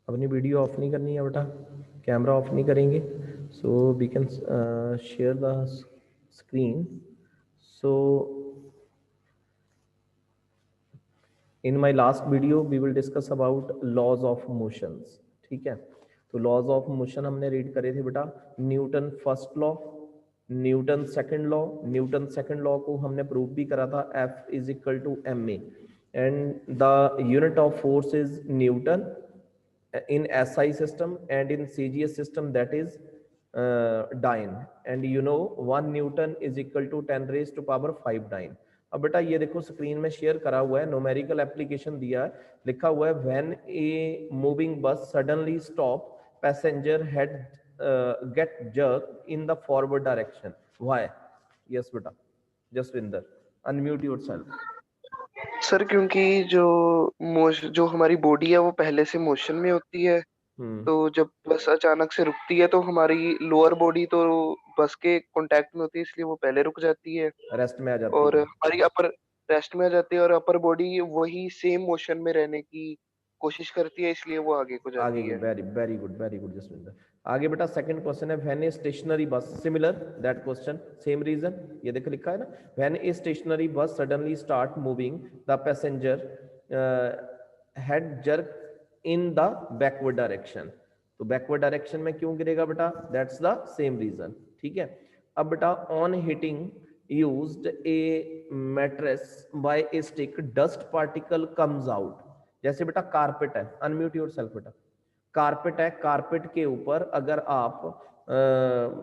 अपनी video of नहीं करनी है बेटा, कैमरा ऑफ नहीं करेंगे, so we can share the screen. So in my last video we will discuss about laws of motions. ठीक है, तो लॉज ऑफ मोशन हमने रीड करे थे बेटा. Newton first law, Newton second law. Newton second law को हमने prove भी करा था, F is equal to M A, and the unit of force is Newton in SI system, and in CGS system that is dyne. And you know 1 Newton is equal to 10 raised to power 5 dyne. अब बेटा ये देखो screen में share करा हुआ है, numerical application दिया है, लिखा हुआ है when a moving bus suddenly stop passenger head get jerk in the forward direction. Why? Yes बेटा, जसविंदर अनम्यूट योरसेल्फ. सर क्योंकि जो हमारी बॉडी है वो पहले से मोशन में होती है, तो जब बस अचानक से रुकती है तो हमारी लोअर बॉडी तो बस के कांटेक्ट में होती है, इसलिए वो पहले रुक जाती है रेस्ट में आ जाती और है. हमारी अपर रेस्ट में आ जाती है और अपर बॉडी वही सेम मोशन में रहने की कोशिश करती है, इसलिए वो आगे को आगे जाती है। Very very good Jasvinder. आगे बेटा सेकंड क्वेश्चन है, when a stationary bus, similar that question, same reason. ये देखो लिखा है ना, when a stationary bus suddenly start moving the passenger head jerk in the backward direction. तो बैकवर्ड डायरेक्शन में क्यों गिरेगा बेटा? That's the same reason. ठीक है. अब बेटा on hitting used a mattress by a stick dust particle comes out. जैसे बेटा कारपेट है, अनम्यूट योरसेल्फ बेटा. कारपेट है, कारपेट के ऊपर अगर आप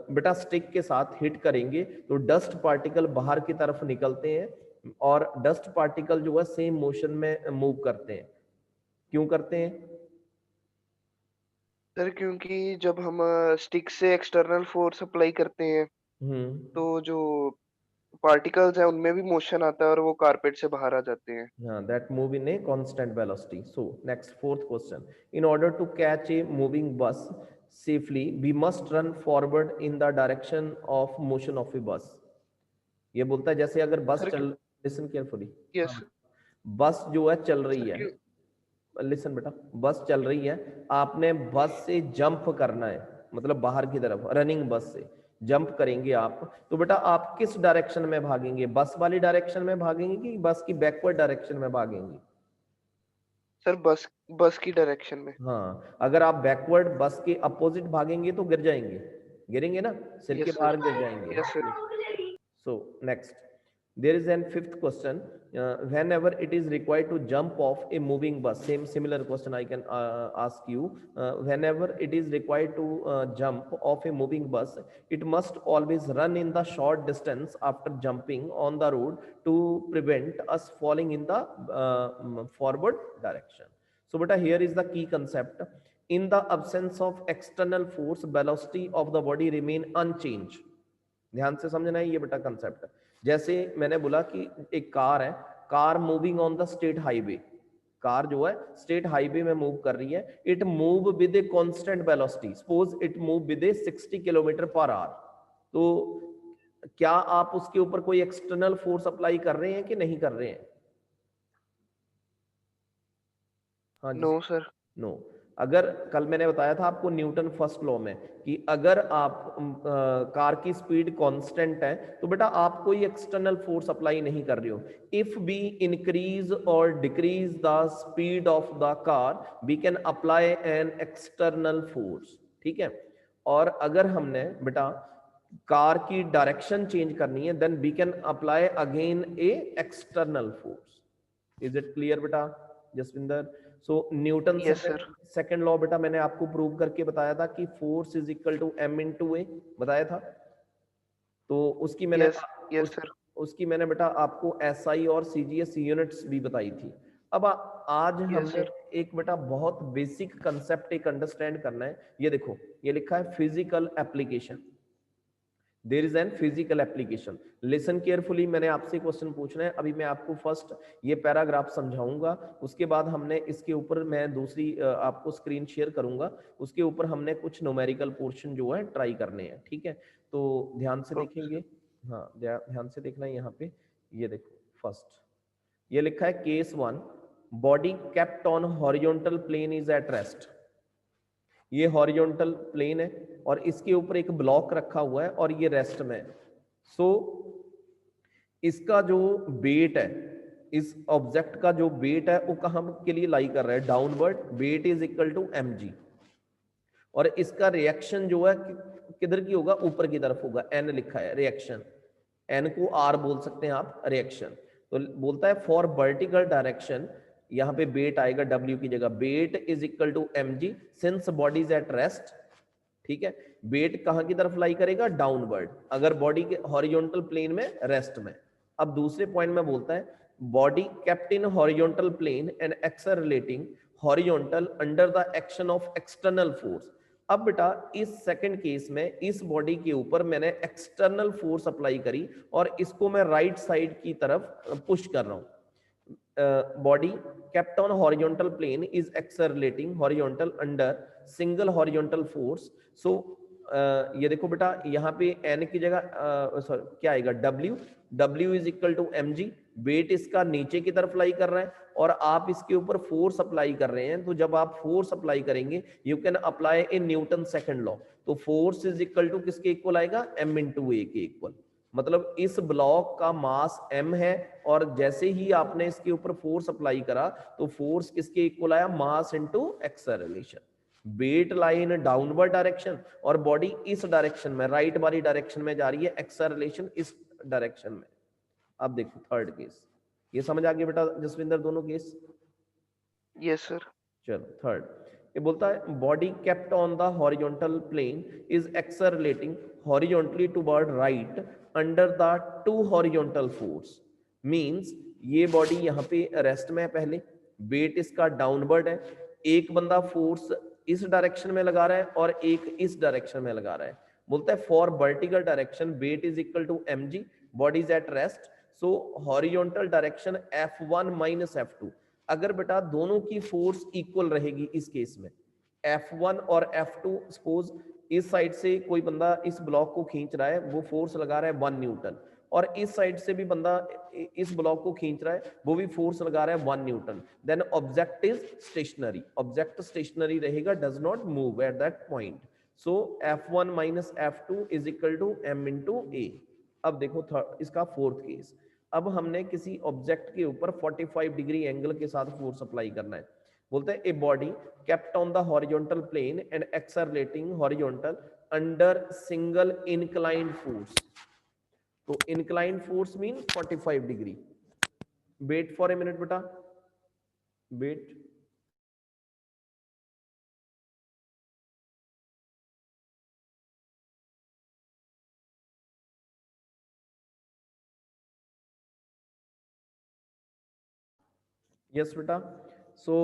बेटा स्टिक के साथ हिट करेंगे तो डस्ट पार्टिकल बाहर की तरफ निकलते हैं और डस्ट पार्टिकल जो है सेम मोशन में मूव करते हैं. क्यों करते हैं? सर क्योंकि जब हम स्टिक से एक्सटर्नल फोर्स अप्लाई करते हैं तो जो पार्टिकल्स है उनमें भी मोशन आता है और वो कारपेट से बाहर आ जाते हैं. that move in a constant velocity. So next fourth question, in order to catch a moving bus safely we must run forward in the direction of motion of a bus. ये बोलता है जैसे अगर बस सर चल, listen carefully, yes बस जो है चल रही सर है, लिसन बेटा, बस चल रही है, आपने बस से जंप करना है, मतलब बाहर की तरफ, रनिंग बस से जंप करेंगे आप, तो बेटा आप किस डायरेक्शन में भागेंगे? बस वाली डायरेक्शन में भागेंगे कि बस की बैकवर्ड डायरेक्शन में भागेंगे? सर बस की डायरेक्शन में. हाँ, अगर आप बैकवर्ड बस के अपोजिट भागेंगे तो गिर जाएंगे, गिरेंगे ना, सिर के यस बाहर सर. गिर जाएंगे. Yes sir. So next, there is an fifth question. Whenever it is required to jump off a moving bus, similar question I can ask you. Whenever it is required to jump off a moving bus, it must always run in the short distance after jumping on the road to prevent us falling in the forward direction. So beta, here is the key concept. In the absence of external force, velocity of the body remain unchanged. ध्यान से समझना है ये बेटा concept. जैसे मैंने बोला कि एक कार है, car moving on the state highway, car जो है स्टेट हाईवे में मूव कर रही है, it move with a constant velocity, suppose it move with A 60 kilometre per hour. तो क्या आप उसके ऊपर कोई एक्सटर्नल फोर्स अप्लाई कर रहे हैं कि नहीं कर रहे हैं? हाँ जी. No sir. नो. अगर कल मैंने बताया था आपको न्यूटन फर्स्ट लॉ में कि अगर आप कार की स्पीड कांस्टेंट है तो बेटा आप कोई एक्सटर्नल फोर्स अप्लाई नहीं कर रहे हो. इफ वी इंक्रीज और decrease the speed of the car we can apply an external force. ठीक है. और अगर हमने बेटा कार की डायरेक्शन चेंज करनी है then we can apply again a external force. Is it clear बेटा Jaswinder? So Newton yes sir. Second law बेटा मैंने आपको प्रूव करके बताया था कि force is equal to M into A, बताया था. तो उसकी मैंने यस सर. उसकी मैंने बेटा आपको एसआई और सीजीएस यूनिट्स भी बताई थी. अब आज यस हमने सर. एक बेटा बहुत बेसिक कंसेप्ट एक अंडरस्टैंड करना है. ये देखो ये लिखा है physical application. There is an physical application. Listen carefully, मैंने आपसे क्वेश्चन पूछना है. अभी मैं आपको फर्स्ट ये पैराग्राफ समझाऊंगा, उसके बाद हमने इसके ऊपर मैं दूसरी आपको स्क्रीन शेयर करूंगा, उसके ऊपर हमने कुछ न्यूमेरिकल पोर्शन जो है ट्राई करने हैं. ठीक है, तो ध्यान से देखेंगे. हाँ ध्यान से देखना है यहाँ पे. ये देखो फर्स्ट ये लिखा है case 1, body kept on horizontal plane is at rest. ये हॉरिजॉन्टल प्लेन है और इसके ऊपर एक ब्लॉक रखा हुआ है और ये रेस्ट में है। सो इसका जो वेट है, इस ऑब्जेक्ट का जो वेट है वो कहां के लिए लाई कर रहा है, downward. Weight is equal to mg और इसका रिएक्शन जो है किधर की होगा, ऊपर की तरफ होगा। एन लिखा है रिएक्शन, एन को आर बोल सकते हैं आप, रिएक्शन। तो बोलता है फॉर वर्टिकल डायरेक्शन, यहाँ पे वेट आएगा डब्ल्यू की जगह, weight is equal to mg since body is at rest. ठीक है, वेट कहां की तरफ लाई करेगा, डाउनवर्ड, अगर बॉडी के हॉरिजॉन्टल प्लेन में, रेस्ट में। अब दूसरे पॉइंट में बोलता है body kept in horizontal plane and accelerating horizontal under the action of external force. अब बेटा इस सेकंड केस में इस बॉडी के ऊपर मैंने एक्सटर्नल फोर्स अप्लाई करी और इसको मैं राइट साइड की तरफ पुश कर रहा हूं। Body kept on horizontal plane is accelerating horizontal under single horizontal force। so ये देखो बेटा यहाँ पे n की जगह सॉरी क्या आएगा, w is equal to mg। Weight इसका नीचे की तरफ लाई कर रहा है और आप इसके ऊपर फोर्स अप्लाई कर रहे हैं। तो जब आप फोर्स अप्लाई करेंगे you can apply in newton second law. तो फोर्स इज इक्वल टू किसके इक्वल आएगा, m इंटू ए के इक्वल। मतलब इस ब्लॉक का मास m है और जैसे ही आपने इसके ऊपर फोर्स अप्लाई करा तो फोर्स किसके इक्वल आया, mass into acceleration. Weight lie in downward direction और बॉडी इस डायरेक्शन में, राइट वाली डायरेक्शन में जा रही है, एक्सेलरेशन इस डायरेक्शन में। अब देखो थर्ड केस, ये समझ आ गया बेटा जसविंदर दोनों केस? Yes sir. चलो थर्ड, ये बोलता है body kept on the horizontal plane is accelerating horizontally toward right under the two horizontal force. Means ये बॉडी यहाँ पे रेस्ट में है पहले, वेट इसका डाउनवर्ड है, एक बंदा फोर्स इस डायरेक्शन में लगा रहा है और एक इस डायरेक्शन में लगा रहा है। बोलता है for vertical direction weight is equal to mg, body is at rest, so horizontal direction f1 minus f2। अगर बेटा दोनों की फोर्स इक्वल रहेगी इस केस में, F1 और F2, सपोज इस साइड से कोई बंदा इस ब्लॉक को खींच रहा है, वो फोर्स लगा रहा है 1 न्यूटन, और इस साइड से भी बंदा इस ब्लॉक को खींच रहा है, वो भी फोर्स लगा रहा है 1 Newton, then object is stationary. Object stationary रहेगा, does not move at that point. So F1 minus F2 is equal to m into A. अब देखो इसका फोर्थ केस, अब हमने किसी ऑब्जेक्ट के ऊपर 45 डिग्री एंगल के साथ फोर्स अप्लाई करना है। बोलते हैं a body kept on the horizontal plane and accelerating horizontal under single inclined force. तो inclined force mean 45 degree. Wait for a minute बेटा, वेट। यस बेटा, सो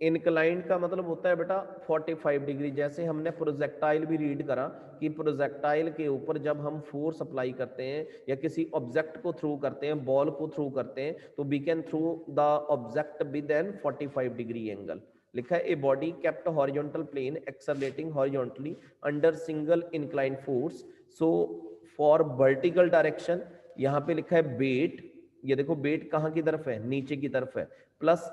इनक्लाइंड का मतलब होता है बेटा 45 डिग्री। जैसे हमने प्रोजेक्टाइल भी रीड करा कि प्रोजेक्टाइल के ऊपर जब हम फोर्स अप्लाई करते हैं या किसी ऑब्जेक्ट को थ्रू करते हैं, बॉल को थ्रू करते हैं, तो we can throw the object with an 45 degree angle. लिखा है a body kept horizontal plane accelerating horizontally under single inclined force. So for vertical direction यहाँ पे लिखा है वेट, ये देखो वेट कहाँ की तरफ है, नीचे की तरफ है, प्लस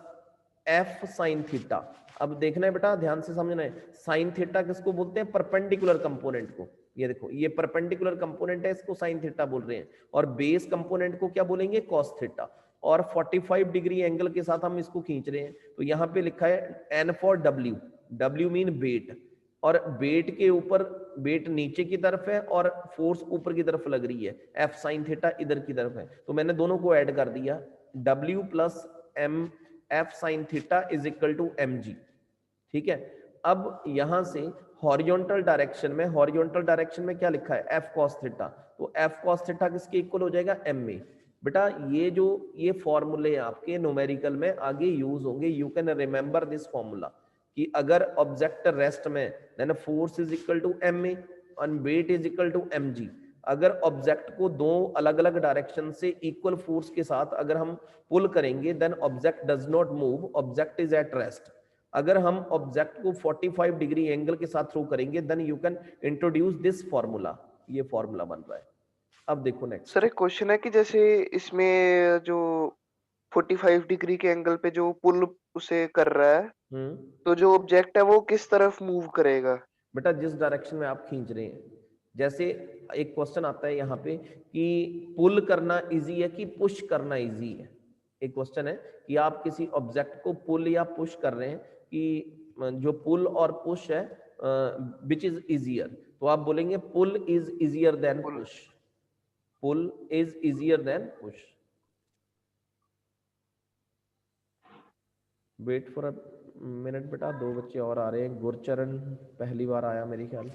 एफ साइन थीटा। अब देखना है बेटा, ध्यान से समझना है, साइन थीटा किसको बोलते हैं, परपेंडिकुलर कंपोनेंट को। ये देखो ये परपेंडिकुलर कंपोनेंट है, इसको साइन थीटा बोल रहे हैं, और बेस कंपोनेंट को क्या बोलेंगे, कॉस थीटा। और 45 डिग्री एंगल के साथ हम इसको खींच रहे हैं, तो यहाँ पे लिखा है N for W, W mean weight, और वेट के ऊपर, वेट नीचे की तरफ है और फोर्स ऊपर की तरफ लग रही है, एफ साइन थीटा इधर की तरफ है, तो मैंने दोनों को ऐड कर दिया, W plus M F sine theta is equal to mg। ठीक है, अब यहां से हॉरिजॉन्टल डायरेक्शन में, हॉरिजॉन्टल डायरेक्शन में क्या लिखा है, एफ कॉस थीटा, तो एफ कॉस थीटा किसके इक्वल हो जाएगा, ma। बेटा ये फॉर्मूले आपके न्यूमेरिकल में आगे यूज होंगे, you can remember this formula कि अगर ऑब्जेक्ट रेस्ट में then force is equal to ma and weight is equal to mg। अगर ऑब्जेक्ट को दो अलग अलग डायरेक्शन से इक्वल फोर्स के साथ अगर हम पुल करेंगे then object does not move, object is at rest. अगर हम ऑब्जेक्ट को 45 डिग्री एंगल के साथ थ्रो करेंगे then you can introduce this formula, ये फॉर्मूला बन रहा है। अब देखो नेक्स्ट सर एक क्वेश्चन है कि जैसे इसमें जो 45 डिग्री के एंगल पे जो पुल उसे कर रहा है, हम्म तो जो ऑब्जेक्ट है वो किस तरफ मूव करेगा? बेटा जिस डायरेक्शन में आप खींच रहे हैं, जैसे एक क्वेश्चन आता है यहाँ पे कि पुल करना इजी है कि पुश करना इजी है। एक क्वेश्चन है कि आप किसी ऑब्जेक्ट को पुल या पुश कर रहे हैं कि जो पुल और पुश है विच इज इजियर, तो आप बोलेंगे pull is easier than pull. Push. Pull is easier than push. Wait for a minute बेटा, दो बच्चे और आ रहे हैं। गुरचरण पहली बार आया मेरे ख्याल।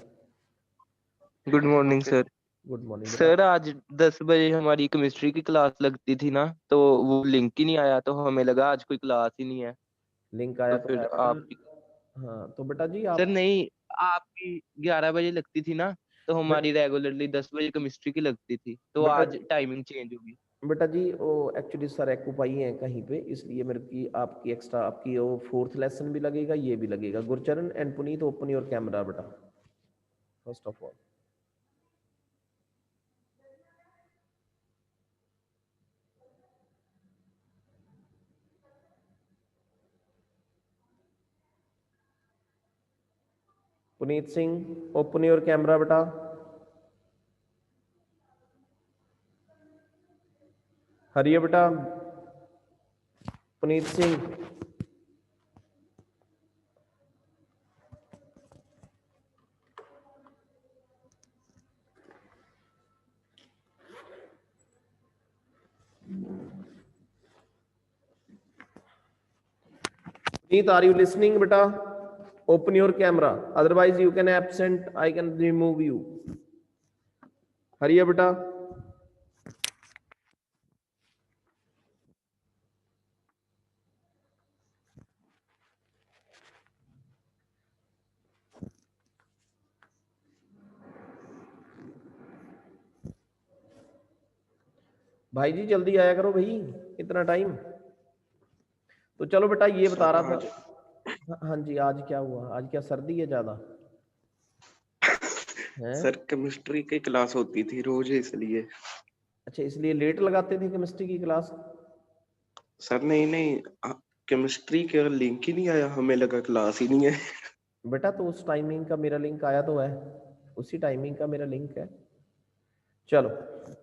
Good morning okay. Sir. Good morning बेटा। सर आज 10 बजे हमारी केमिस्ट्री की क्लास लगती थी ना, तो वो लिंक ही नहीं आया, तो हमें लगा आज कोई क्लास ही नहीं है। लिंक तो आया तो है फिर बेटा। आप, हाँ तो बेटा जी सर आप, नहीं, आपकी 11 बजे लगती थी ना, तो बे- हमारी रेगुलरली 10 बजे केमिस्ट्री की लगती थी, तो बेटा आज टाइमिंग चेंज होगी। बेटा जी वो एक्चुअली सर एक्यूपाई हैं कहीं पे, इसलिए मेरे की आपकी एक्स्ट्रा आपकी वो फोर्थ लेसन भी लगेगा, ये भी लगेगा। Gurcharan and Puneet open your camera बेटा first of all. Puneet Singh open your camera बेटा। हरिए बेटा। Puneet Singh. Puneet, are you listening beta? Open your camera, otherwise you can absent, I can remove you. हरिए बेटा। भाई जी जल्दी आया करो भाई, इतना टाइम। तो चलो बेटा ये बता सर रहा आज था। हाँ जी, आज क्या हुआ? आज क्या सर्दी है ज्यादा है? सर केमिस्ट्री की क्लास होती थी रोज, इसलिए। अच्छा, इसलिए लेट लगाते थे केमिस्ट्री की क्लास? सर नहीं नहीं, केमिस्ट्री का लिंक ही नहीं आया, हमें लगा क्लास ही नहीं है। बेटा तो उस टाइमिंग का मेरा लिंक आया तो है, उसी टाइमिंग का मेरा लिंक है। चलो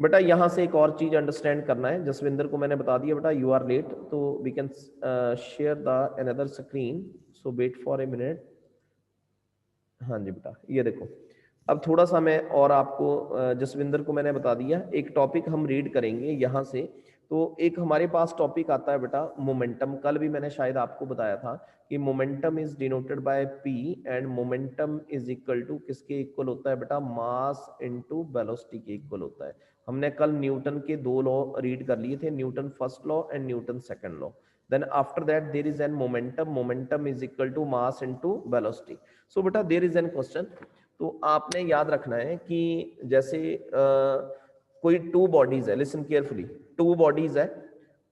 बेटा यहां से एक और चीज अंडरस्टैंड करना है। जसविंदर को मैंने बता दिया बेटा यू आर लेट, तो we can share the another screen, so wait for a minute. हाँ जी बेटा ये देखो, अब थोड़ा सा मैं और आपको जसविंदर को मैंने बता दिया, एक टॉपिक हम रीड करेंगे यहाँ से। तो एक हमारे पास टॉपिक आता है बेटा मोमेंटम। कल भी मैंने शायद आपको बताया था कि momentum is denoted by P, and momentum is equal to किसके इक्वल होता है बेटा? मास इनटू वेलोसिटी के इक्वल होता है। हमने कल न्यूटन के दो लॉ रीड कर लिए थे, Newton first law and Newton second law. then after that there is an momentum is equal to mass into velocity. So बेटा there is an question, तो आपने याद रखना है कि जैसे कोई टू बॉडीज है, लिसन केयरफुली, टू बॉडीज है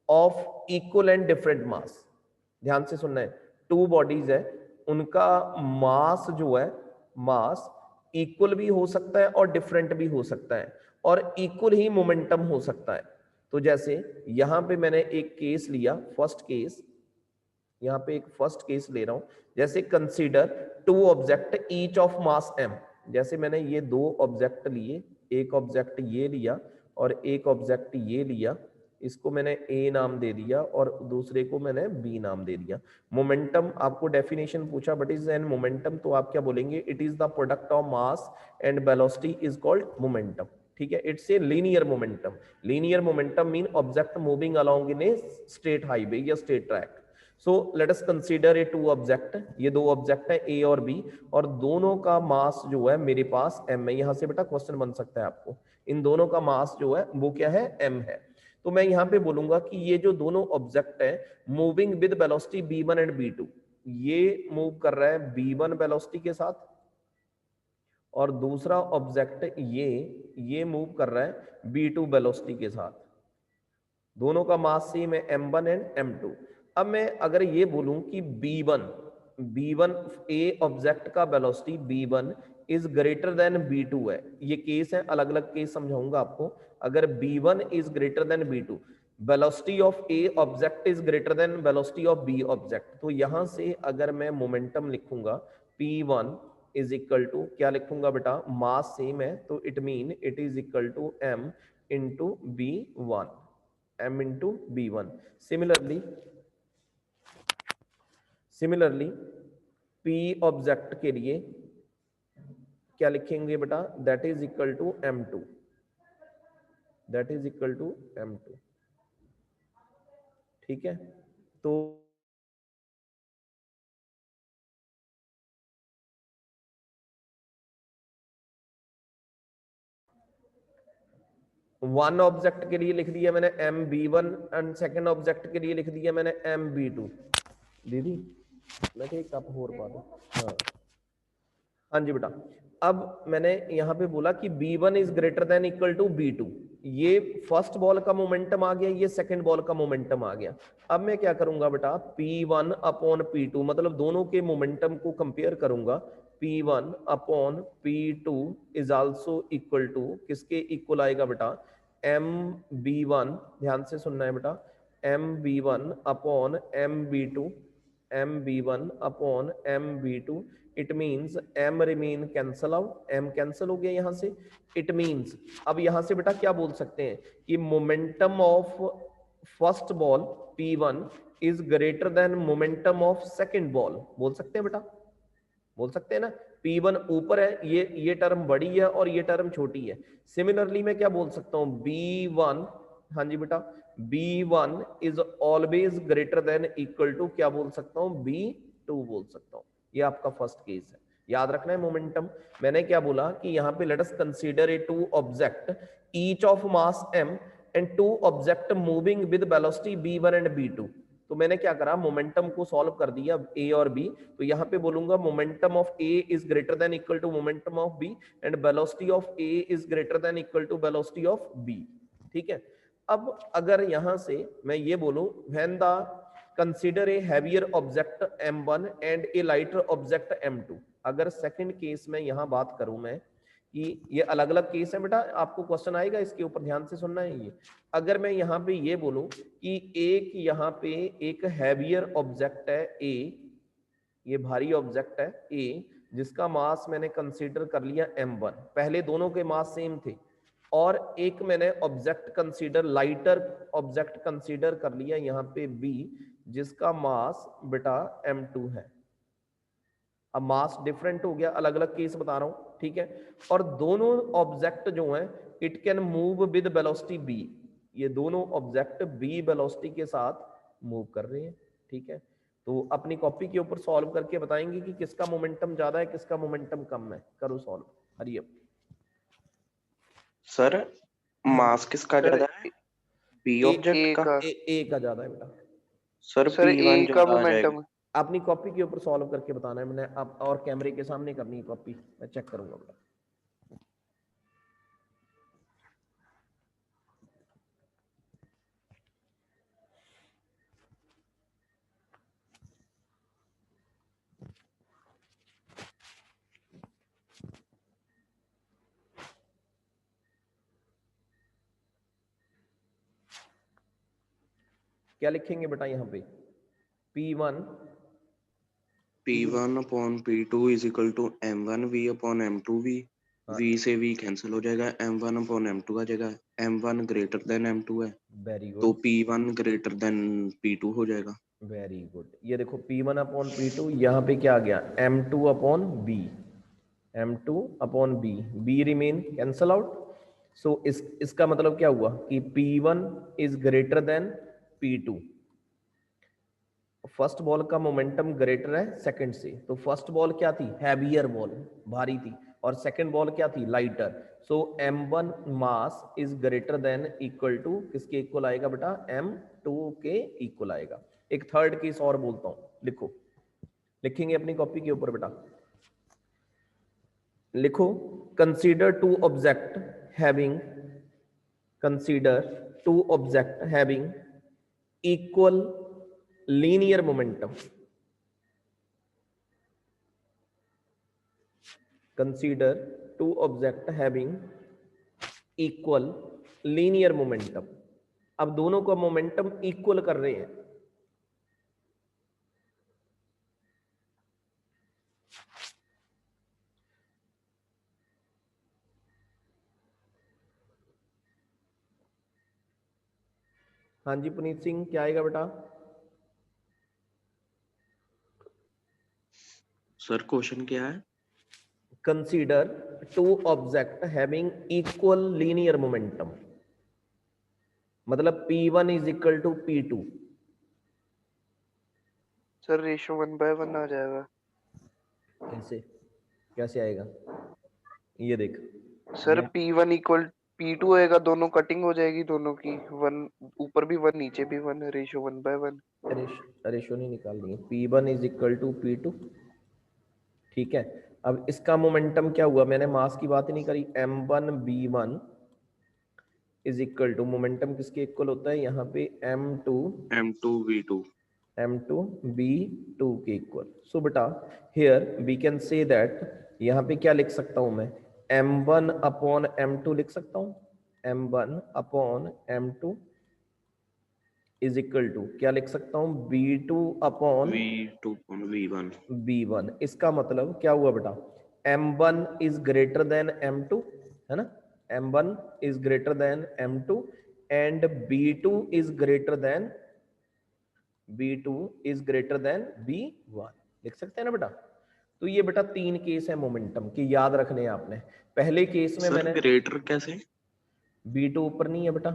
of equal and different mass. ध्यान से सुनना है, टू बॉडीज है, उनका मास जो है, मास इक्वल भी हो सकता है और डिफरेंट भी हो सकता है, और इक्वल ही मोमेंटम हो सकता है। तो जैसे यहां पे मैंने एक केस लिया, फर्स्ट केस, यहां पे एक फर्स्ट केस ले रहा हूं, जैसे consider two object each of mass m। जैसे मैंने ये दो ऑब्जेक्ट लिए, एक ऑब्जेक्ट ये लिया और एक ऑब्जेक्ट ये लिया, इसको मैंने a नाम दे दिया और दूसरे को मैंने b नाम दे दिया। मोमेंटम आपको डेफिनेशन पूछा, बट इज एन मोमेंटम, तो आप क्या बोलेंगे? It is the product of mass and velocity is called momentum. ठीक है, it's a linear momentum. Linear momentum mean object moving along in a straight highway या straight track. So let us consider a two object, ये दो object है ए और B, और दोनों का मास जो है मेरे पास m है। यहां से बेटा क्वेश्चन बन सकता है आपको, इन दोनों का मास जो है वो क्या है? m है। तो मैं यहां पे बोलूंगा कि ये जो दोनों ऑब्जेक्ट है moving with velocity b1 and b2, ये मूव कर रहा है b1 वेलोसिटी के साथ, और दूसरा ऑब्जेक्ट ये मूव कर रहा है b2 वेलोसिटी के साथ। दोनों का मास सेम है m1 एंड m2। अब मैं अगर ये बोलूं कि b1 ए ऑब्जेक्ट का velocity b1 is greater than b2 है, ये केस है, अलग अलग केस समझाऊंगा आपको। अगर b1 is greater than b2, velocity of A object is greater than velocity of B object. तो यहां से अगर मैं मोमेंटम लिखूंगा P1 इज इक्वल टू क्या लिखूंगा बेटा, मास सेम है तो it mean it is equal to m into B1, m into B1। Similarly P object के लिए क्या लिखेंगे बेटा, that is equal to m2, that is equal to m2। ठीक है, तो वन ऑब्जेक्ट के लिए लिख दिया मैंने MB1 एंड सेकंड ऑब्जेक्ट के लिए लिख दिया मैंने MB2। दीदी मैं एक कप और पा दूं। हाँ हाँ जी बेटा, अब मैंने यहाँ पे बोला कि B1 is greater than equal to B2। ये फर्स्ट बॉल का मोमेंटम आ गया, ये सेकंड बॉल का मोमेंटम आ गया। अब मैं क्या करूंगा बेटा, P1 अपॉन P2 मतलब दोनों के मोमेंटम को कंपेयर करूंगा। P1 upon P2 is also equal to किसके इक्वल आएगा बेटा, MB1, ध्यान से सुनना है बेटा, MB1 upon MB2, MB1 upon MB2। It means m remain cancel out, m cancel हो गया यहां से। इट मीन्स अब यहां से बेटा क्या बोल सकते हैं कि momentum of first ball P1 is greater then momentum of second ball. बोल सकते हैं बेटा, बोल सकते हैं ना, P1 ऊपर है, ये टर्म बड़ी है और ये टर्म छोटी है। सिमिलरली मैं क्या बोल सकता हूं, B1, हाँ जी बेटा, B1 is always greater than equal to क्या बोल सकता हूं, B2 बोल सकता हूं। ये आपका फर्स्ट केस है, याद रखना है मोमेंटम। मैंने क्या बोला कि यहाँ पे let us consider a two object each of mass m and two object moving with velocity B1 and B2। तो मैंने क्या करा, मोमेंटम को सॉल्व कर दिया A और B। तो यहाँ पे बोलूंगा momentum of A is greater than equal to momentum of B and velocity of A is greater than equal to velocity of B। ठीक है, अब अगर यहां से मैं ये बोलूं, when the consider a heavier object M1 and A lighter object M2। अगर सेकंड केस में यहां बात करूं मैं कि ये अलग अलग केस है बेटा, आपको क्वेश्चन आएगा इसके ऊपर, ध्यान से सुनना है ये। अगर मैं यहाँ पे ये बोलूं कि एक यहाँ पे एक हैवियर ऑब्जेक्ट है A, ये भारी ऑब्जेक्ट है A जिसका मास मैंने कंसीडर कर लिया M1, पहले दोनों के मास सेम थे, और एक मैंने object consider lighter object consider कर लिया यहाँ पे B जिसका मास बेटा M2 है। अब मास डिफरेंट हो गया, अलग अलग केस बता रहा हूं, ठीक है। और दोनों ऑब्जेक्ट जो हैं it can move with velocity B, ये दोनों ऑब्जेक्ट B वेलोसिटी के साथ मूव कर रहे हैं, ठीक है। तो अपनी कॉपी के ऊपर सॉल्व करके बताएंगे कि किसका मोमेंटम ज्यादा है किसका मोमेंटम कम है। करो सॉल्व, हरियप। सर मास किसका सर ज्यादा है, बी ऑब्जेक्ट का? ए का ज्यादा है बेटा। सर सर P1 ए का ज्यादा आ मोमेंटम जाएगा। अपनी कॉपी के ऊपर सॉल्व करके बताना है मैंने, अब और कैमरे के सामने करनी है कॉपी, मैं चेक करूंगा बेटा। क्या लिखेंगे बेटा यहाँ पे, P1 upon P2 is equal to M1V upon M2V। V से V कैंसिल हो जाएगा, M1 अपॉन M2 आ जाएगा। M1 ग्रेटर देन M2 है, वेरी तो good, P1 greater than P2 हो जाएगा। Very good. ये देखो P1 अपॉन P2, यहाँ पे क्या आ गया, M2 upon B, M2 upon B, B remain cancel out. So इसका मतलब क्या हुआ कि P1 is greater than P2। First ball का मोमेंटम ग्रेटर है सेकंड से, तो फर्स्ट बॉल क्या थी, हैवियर बॉल, भारी थी, और सेकंड बॉल क्या थी, lighter. So M1 mass is greater than equal to किसके इक्वल आएगा बेटा, M2 के इक्वल आएगा। एक थर्ड केस और बोलता हूं, लिखो, लिखेंगे अपनी कॉपी के ऊपर बेटा, लिखो, consider two object having, consider two object having equal linear momentum. Consider two objects having equal linear momentum. अब दोनों का मोमेंटम इक्वल कर रहे हैं। हाँ जी पुनीत सिंह, क्या आएगा बेटा? सर क्वेश्चन क्या है? Consider two object having equal linear momentum, मतलब P1 is equal to P2। Sir ratio 1/1 आ जाएगा। कैसे कैसे आएगा? ये देख, सर ये P1 इक्वल P2 होएगा, दोनों कटिंग हो जाएगी दोनों की, 1 ऊपर भी 1 नीचे भी 1, रेशियो 1/1। रेशो नहीं निकालनी है। P1 is equal to P2, ठीक है। अब इसका मोमेंटम क्या हुआ, मैंने मास की बात ही नहीं करी। M1B1 is equal to, momentum किसके इक्वल होता है यहाँ पे, M2 M2V2। M2B2 के इक्वल। सो बेटा here we can say that, यहाँ पे क्या लिख सकता हूँ मैं, M1 अपॉन M2 लिख सकता हूँ। M1 upon M2 is equal to क्या लिख सकता हूँ, B2 अपॉन V2/V1। B1। इसका मतलब क्या हुआ बेटा, M1 is greater then M2, है ना, M1 is greater then M2 and B2 is greater than B2 is greater then B1, लिख सकते हैं ना बेटा। तो ये बेटा तीन केस है मोमेंटम के, याद रखने हैं आपने। पहले केस में सर मैंने ग्रेटर कैसे? B2 ऊपर नहीं है बेटा,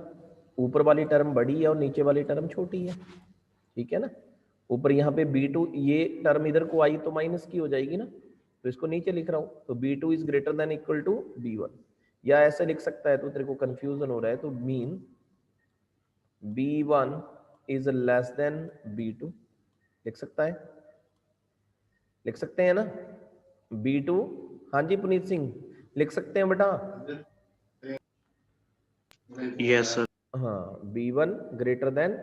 ऊपर वाली टर्म बड़ी है और नीचे वाली टर्म छोटी है, ठीक है ना। ऊपर यहाँ पे B2, ये टर्म इधर को आई तो माइनस की हो जाएगी ना, तो इसको नीचे लिख रहा हूँ। तो B2 is greater than equal to B1, या ऐसे लिख सकता है, तो तेरे को कंफ्यूजन हो रहा है, तो mean B1 is less than B2, लिख सकता है, लिख सकते हैं ना B2। हाँ जी पुनीत सिंह, लिख सकते हैं बेटा। Yes sir. हाँ, B1 greater than,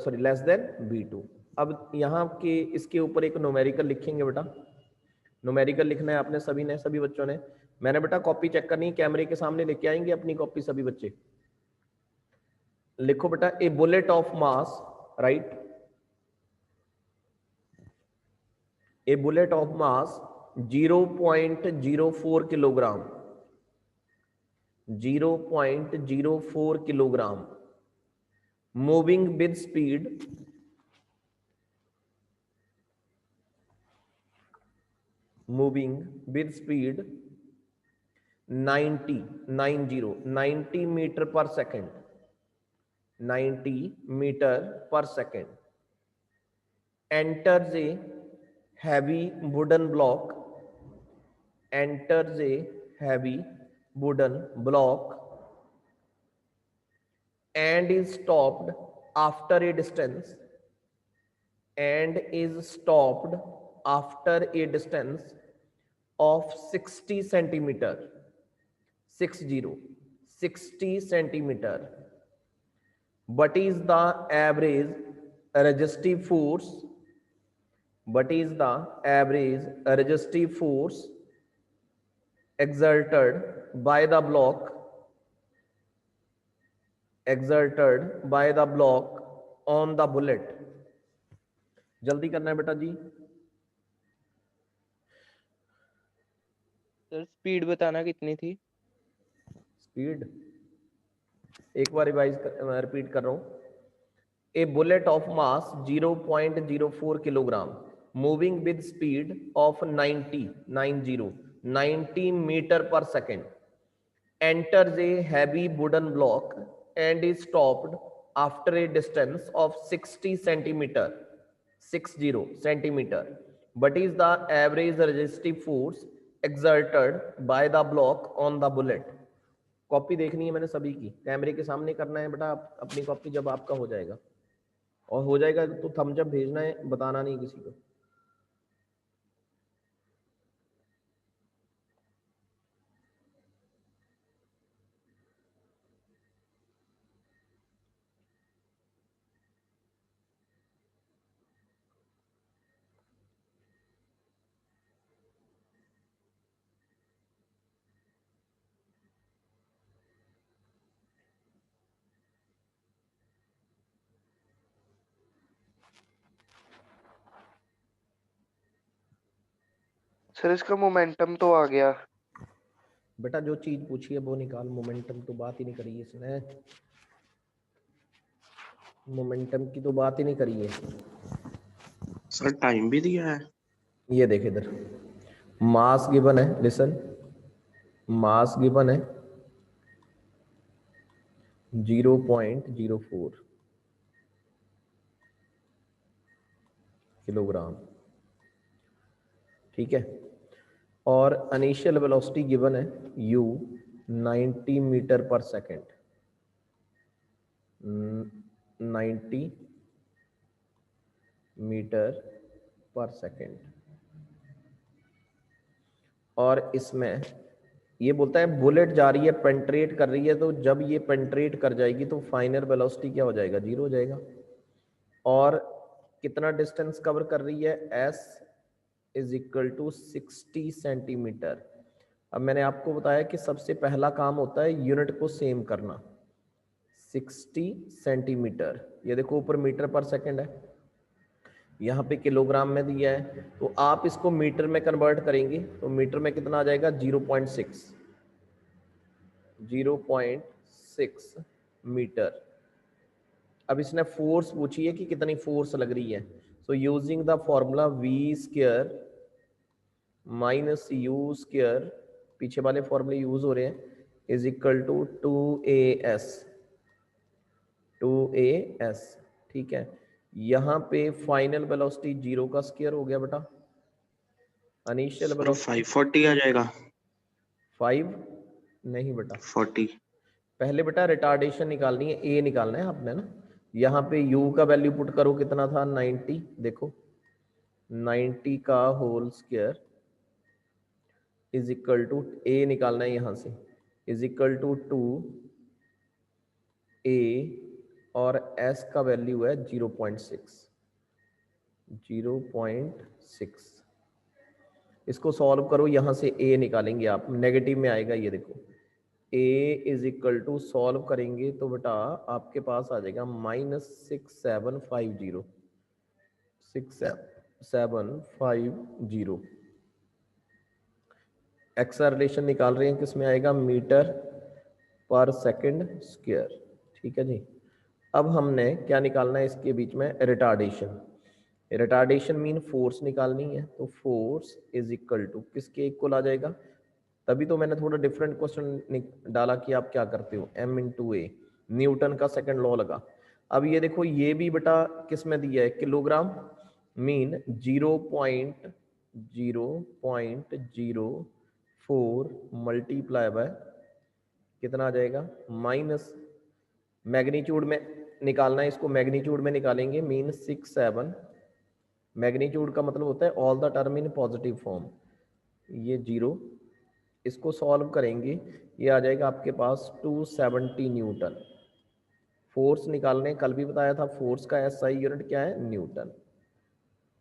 sorry less than B2। अब यहाँ के इसके ऊपर एक न्यूमेरिकल लिखेंगे बेटा। न्यूमेरिकल लिखना है आपने सभी ने, सभी बच्चों ने। मैंने बेटा कॉपी चेक करनी है, कैमरे के सामने लेके आएंगे अपनी कॉपी सभी बच्चे। लिखो बेटा, a bullet of mass, right, a bullet of mass 0.04 kilogram, 0.04 kilogram, moving with speed, moving with speed 90 meter per second, 90 meter per second, enters a heavy wooden block, enters a heavy wooden block and is stopped after a distance, and is stopped after a distance of 60 centimeter, 60 centimeter. What is the average resistive force, what is the average resistive force exerted by the block, exerted by the block on the bullet? जल्दी करना है बेटा जी। Sir speed बताना कितनी थी? Speed एक बार repeat कर रहा हूं। A bullet of mass 0.04 kilogram, moving with speed of 90 meter per second, enters a heavy wooden block and is stopped after a distance of 60 centimeter, 60 centimeter. What is the average resistive force exerted by the block on the bullet? Copy देखनी है मैंने सभी की, कैमरे के सामने करना है बेटा अपनी कॉपी जब आपका हो जाएगा, और हो जाएगा तो थम्स अप भेजना है, बताना नहीं किसी को। सर इसका मोमेंटम तो आ गया। बेटा जो चीज पूछी है वो निकाल, मोमेंटम तो बात ही नहीं करी है इसने, मोमेंटम की तो बात ही नहीं करी है। सर टाइम भी दिया है। ये देख इधर, मास गिवन है, लिसन, मास गिवन है 0.04 किलोग्राम, ठीक है, और इनिशियल वेलोसिटी गिवन है u 90 मीटर पर सेकेंड, 90 मीटर पर सेकेंड, और इसमें ये बोलता है बुलेट जा रही है, पेंट्रेट कर रही है, तो जब ये पेंट्रेट कर जाएगी तो फाइनल वेलोसिटी क्या हो जाएगा, 0 हो जाएगा। और कितना डिस्टेंस कवर कर रही है, s is equal to 60 centimetre. अब मैंने आपको बताया कि सबसे पहला काम होता है यूनिट को सेम करना, 60 सेंटीमीटर, ये देखो ऊपर मीटर पर सेकंड है, यहाँ पे किलोग्राम में दिया है, तो आप इसको मीटर में कन्वर्ट करेंगे तो मीटर में कितना आ जाएगा, 0.6 मीटर। अब इसने फोर्स पूछी है कि कितनी फोर्स लग रही है, so using the formula v square minus u square, पीछे वाले फॉर्मूले यूज हो रहे हैं, इज इक्वल टू 2as, ठीक है। यहाँ पे फाइनल वेलोसिटी 0 का स्क्वायर हो गया बेटा, इनिशियल सर वेलोसिटी 540 आ जाएगा। 5 नहीं बेटा, 40। पहले बेटा रिटार्डेशन निकालनी है, a निकालना है आपने ना। यहाँ पे u का वैल्यू पुट करो, कितना था 90, देखो 90 का whole square is equal to, a निकालना है यहाँ से, इज इक्वल टू 2a, और s का वैल्यू है 0.6, इसको सॉल्व करो, यहाँ से a निकालेंगे आप, नेगेटिव में आएगा, ये देखो a is equal to, solve करेंगे तो बेटा आपके पास आ जाएगा -6750 एक्सा रिलेशन निकाल रहे हैं, किस में आएगा, मीटर पर सेकंड स्क्वायर, ठीक है जी। अब हमने क्या निकालना है इसके बीच में, रिटार्डेशन, रिटार्डेशन मीन फोर्स निकालनी है, तो फोर्स इज इक्वल टू किसके इक्वल आ जाएगा, तभी तो मैंने थोड़ा डिफरेंट क्वेश्चन डाला कि आप क्या करते हो, m/a, न्यूटन का सेकंड लॉ लगा। अब ये देखो ये भी बेटा किस में दिया है, किलोग्राम, मीन 0.04 मल्टीप्लाई बाय कितना आ जाएगा, माइनस, मैग्नीट्यूड में निकालना है इसको, मैग्नीट्यूड में निकालेंगे, मीन 67, मैग्नीट्यूड का मतलब होता है all the term in positive form, ये 0, इसको सॉल्व करेंगे, ये आ जाएगा आपके पास 270 न्यूटन। फोर्स निकालने, कल भी बताया था, फोर्स का SI यूनिट क्या है, न्यूटन।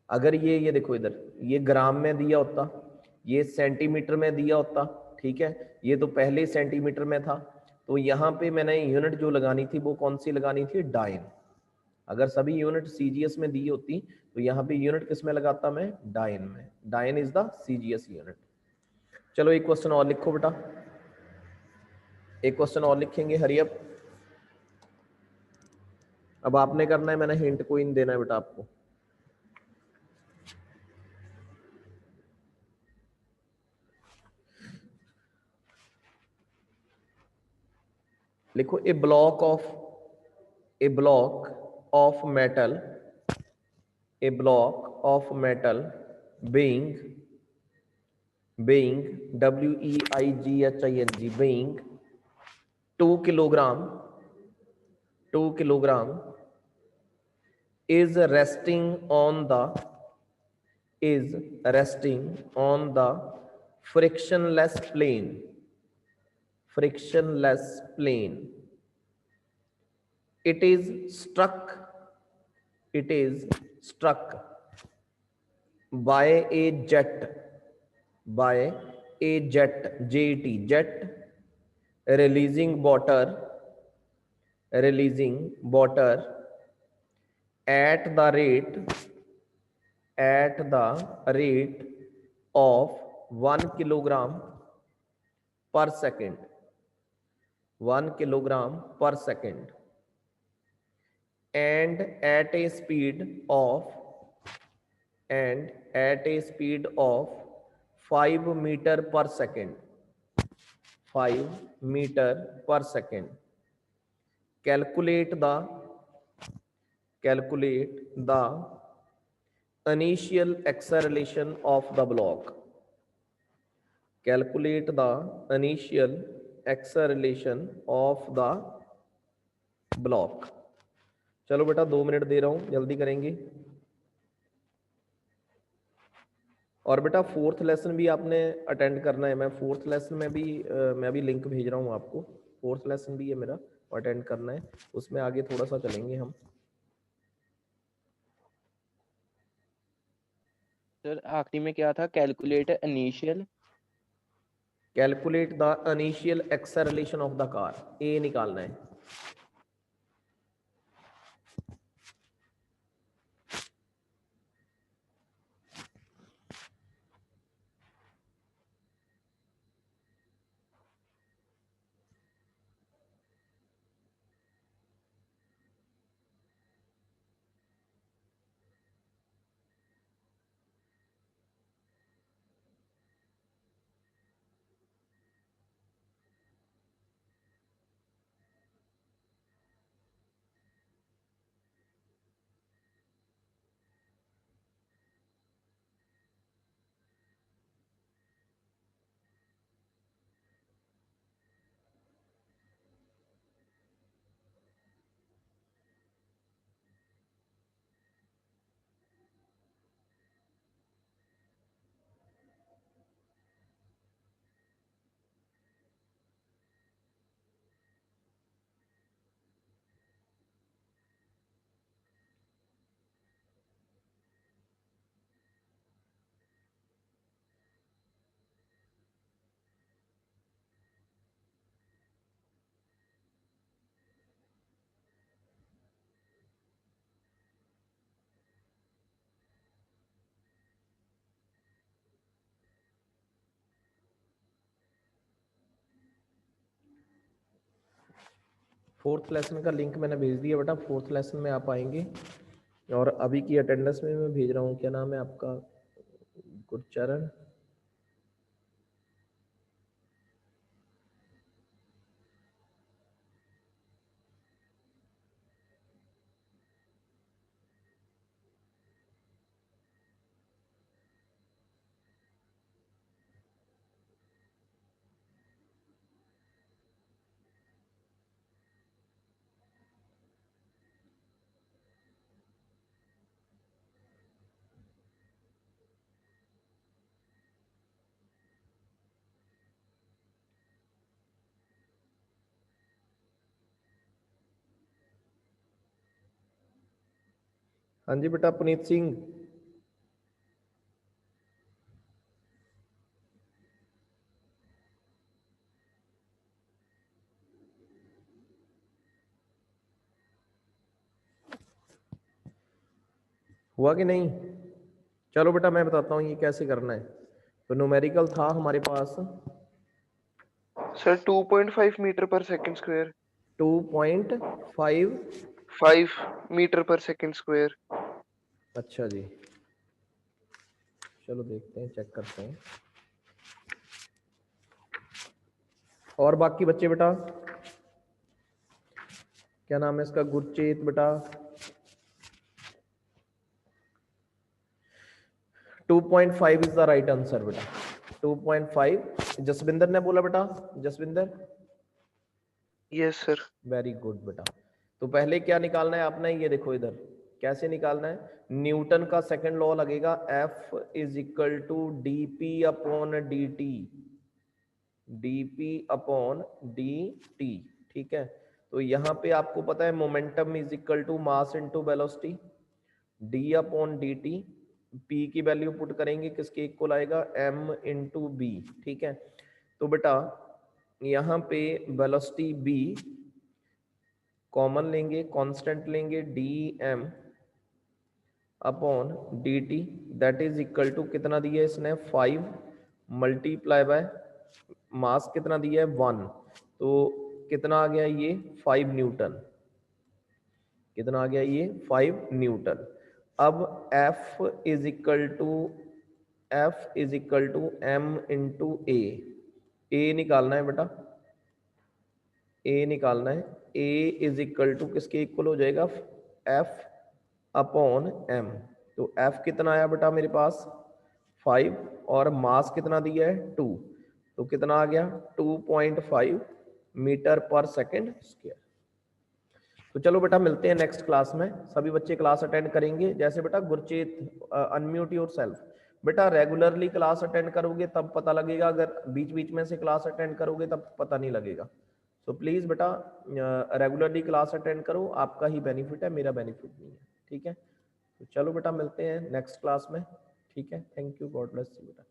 अगर ये देखो इधर, ये ग्राम में दिया होता, ये सेंटीमीटर में दिया होता, ठीक है, ये तो पहले सेंटीमीटर में था, तो यहाँ पे मैंने यूनिट जो लगानी थी वो कौन सी लगानी थी, डाइन। अगर सभी यूनिट CGS में दी होती तो यहाँ पे यूनिट किस में लगाता मैं, डाइन में, dyne is the CGS unit. चलो एक क्वेश्चन और लिखो बेटा, एक क्वेश्चन और लिखेंगे, हरी अप। अब आपने करना है, मैंने हिंट कोई नहीं देना है बेटा आपको। लिखो, a block of metal, a block of metal being WEIGHING, being 2 kilogram is resting on the frictionless plane, it is struck by a jet, jet releasing water at the rate of 1 kilogram per second, 1 kilogram per second, and at a speed of 5 meter per second, 5 meter per second. Calculate the initial acceleration of the block. Calculate the initial acceleration of the block. चलो बेटा 2 minute दे रहा हूं, जल्दी करेंगे। और बेटा 4th lesson भी आपने अटेंड करना है। मैं 4th लेसन में भी मैं भी लिंक भेज रहा हूँ आपको। 4th लेसन भी है मेरा, अटेंड करना है, उसमें आगे थोड़ा सा चलेंगे हम। सर आखिरी में क्या था? Calculate initial acceleration of the car, a निकालना है। फोर्थ लेसन का लिंक मैंने भेज दिया बेटा। 4th लेसन में आप आएंगे और अभी की अटेंडेंस में मैं भेज रहा हूँ। क्या नाम है आपका? गुरचरण। हाँ जी बेटा पुनीत सिंह। हुआ कि नहीं? चलो बेटा मैं बताता हूँ ये कैसे करना है। तो न्यूमेरिकल था हमारे पास सर 2.5 मीटर पर सेकंड स्क्वायर। 2.5 5 मीटर पर सेकंड स्क्वायर। अच्छा जी, चलो देखते हैं, चेक करते हैं। और बाकी बच्चे बेटा, क्या नाम है इसका? गुरचेत बेटा। 2.5 इज द राइट आंसर बेटा। 2.5 जसविंदर ने बोला बेटा। Jasvinder, yes sir. Very good बेटा। तो पहले क्या निकालना है आपने? ये देखो इधर कैसे निकालना है। न्यूटन का सेकंड लॉ लगेगा, F is equal to dp upon dt, dp upon dt। ठीक है, तो यहाँ पे आपको पता है momentum is equal to mass into velocity, d upon dt। p की वैल्यू पुट करेंगे, किसके इक्वल आएगा? m into B. ठीक है, तो बेटा यहाँ पे वेलोसिटी b कॉमन लेंगे, कांस्टेंट लेंगे, dm upon dt that is equal to कितना दिया इसने? 5 मल्टीप्लाई बाय मास कितना दिया है 1, तो कितना आ गया ये 5 न्यूटन, कितना आ गया ये 5 न्यूटन। अब F is equal to m into a निकालना है बेटा, ए निकालना है। ए इज इक्वल टू किसके इक्वल हो जाएगा, F अपॉन m। तो F कितना आया बेटा मेरे पास 5 और मास कितना दिया है 2, तो कितना आ गया 2.5 मीटर पर सेकंड स्क्वायर। तो चलो बेटा मिलते हैं नेक्स्ट क्लास में, सभी बच्चे क्लास अटेंड करेंगे। जैसे बेटा गुरचेत अनम्यूट योरसेल्फ, बेटा रेगुलरली क्लास अटेंड करोगे तब पता लगेगा, अगर बीच बीच में से क्लास अटेंड करोगे तब पता नहीं लगेगा। तो प्लीज बेटा रेगुलरली क्लास अटेंड करो, आपका ही बेनिफिट है, मेरा बेनिफिट नहीं है, ठीक है। तो चलो बेटा मिलते हैं नेक्स्ट क्लास में, ठीक है। Thank you, God bless you बेटा।